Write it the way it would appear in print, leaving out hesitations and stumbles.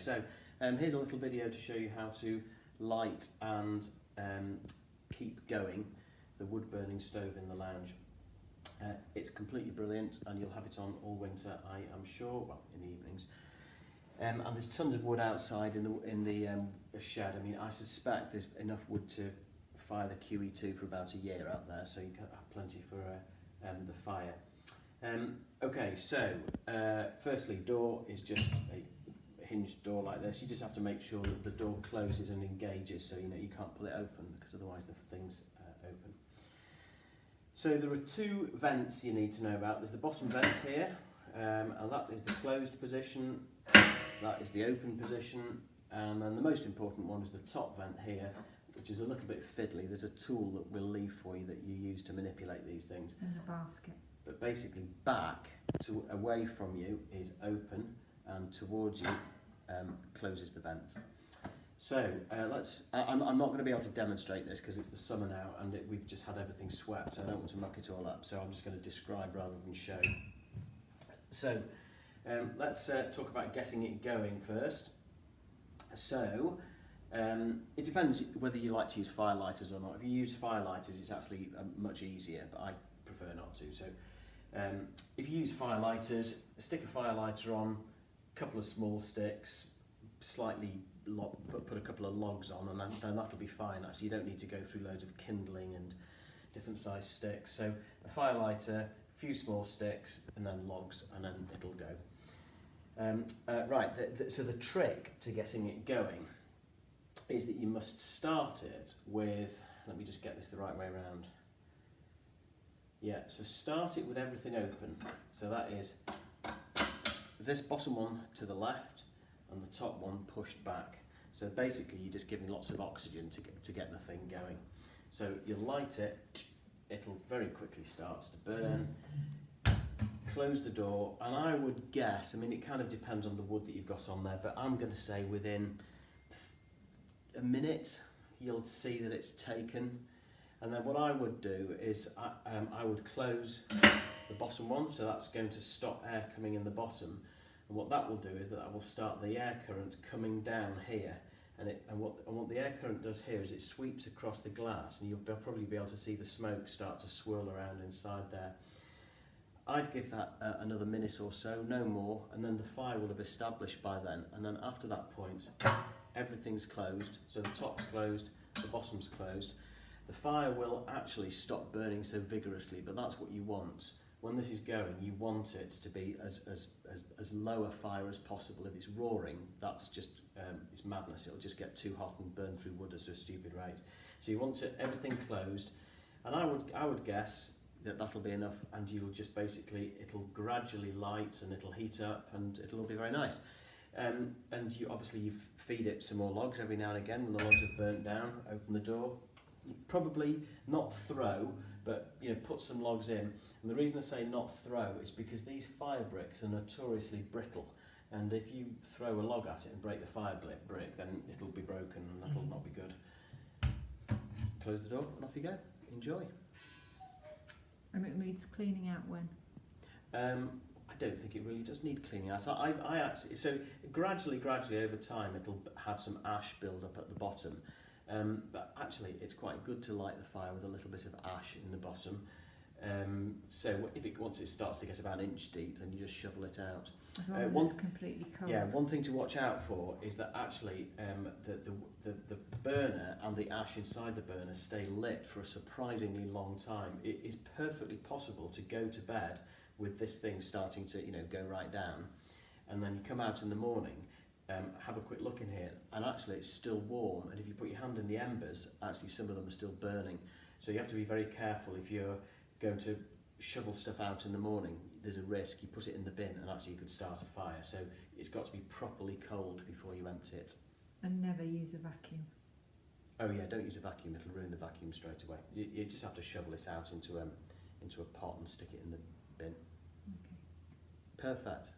so here's a little video to show you how to light and keep going the wood burning stove in the lounge. It's completely brilliant and you'll have it on all winter, I am sure, well, in the evenings. And there's tons of wood outside in the shed. I mean, I suspect there's enough wood to fire the QE2 for about a year out there, so you can have plenty for the fire. Okay, so firstly, door is just a hinged door like this. You just have to make sure that the door closes and engages, so you know you can't pull it open because otherwise the thing's open. So there are two vents you need to know about. There's the bottom vent here, and that is the closed position. That is the open position, and then the most important one is the top vent here, which is a little bit fiddly. There's a tool that we'll leave for you that you use to manipulate these things. In the basket. But basically back to away from you is open, and towards you closes the vent. So I'm not going to be able to demonstrate this because it's the summer now and we've just had everything swept, so I don't want to muck it all up, so I'm just going to describe rather than show. So let's talk about getting it going first. So it depends whether you like to use firelighters or not. If you use firelighters, it's actually much easier, but I prefer not to. So if you use firelighters, stick a firelighter on, a couple of small sticks, slightly put a couple of logs on, and then that'll be fine. Actually, you don't need to go through loads of kindling and different size sticks. So a firelighter, a few small sticks, and then logs, and then it'll go. Right, so the trick to getting it going is that you must start it with, let me just get this the right way around. Yeah, so start it with everything open. So that is this bottom one to the left and the top one pushed back. So basically you're just giving lots of oxygen to get the thing going. So you light it, it'll very quickly start to burn. Close the door, and I would guess, I mean it kind of depends on the wood that you've got on there, but I'm going to say within a minute you'll see that it's taken. And then what I would do is I would close the bottom one, so that's going to stop air coming in the bottom. And what that will do is that I will start the air current coming down here. And what the air current does here is it sweeps across the glass, and you'll probably be able to see the smoke start to swirl around inside there. I'd give that another minute or so, no more, and then the fire will have established by then. And then after that point, everything's closed. So the top's closed, the bottom's closed. The fire will actually stop burning so vigorously, but that's what you want. When this is going, you want it to be as low a fire as possible. If it's roaring, that's just it's madness. It'll just get too hot and burn through wood at a stupid rate. So you want everything closed, and I would guess that that'll be enough, and you'll just basically, it'll gradually light and it'll heat up and it'll all be very nice. And you obviously feed it some more logs every now and again when the logs have burnt down. Open the door. You probably not throw, but you know, put some logs in. And the reason I say not throw is because these fire bricks are notoriously brittle, and if you throw a log at it and break the fire brick, then it'll be broken and that'll not be good. Close the door and off you go. Enjoy. And it needs cleaning out when? I don't think it really does need cleaning out. I actually, so gradually over time it'll have some ash build up at the bottom. But actually it's quite good to light the fire with a little bit of ash in the bottom. So once it starts to get about an inch deep, then you just shovel it out. As long as it's completely cold. Yeah, one thing to watch out for is that actually the burner and the ash inside the burner stay lit for a surprisingly long time. It is perfectly possible to go to bed with this thing starting to go right down, and then you come out in the morning, have a quick look in here, and actually it's still warm, and if you put your hand in the embers, actually some of them are still burning. So you have to be very careful if you're going to shovel stuff out in the morning. There's a risk you put it in the bin and actually you could start a fire. So it's got to be properly cold before you empty it. And never use a vacuum. Oh yeah, don't use a vacuum, it'll ruin the vacuum straight away. You just have to shovel it out into a pot and stick it in the bin. Okay. Perfect.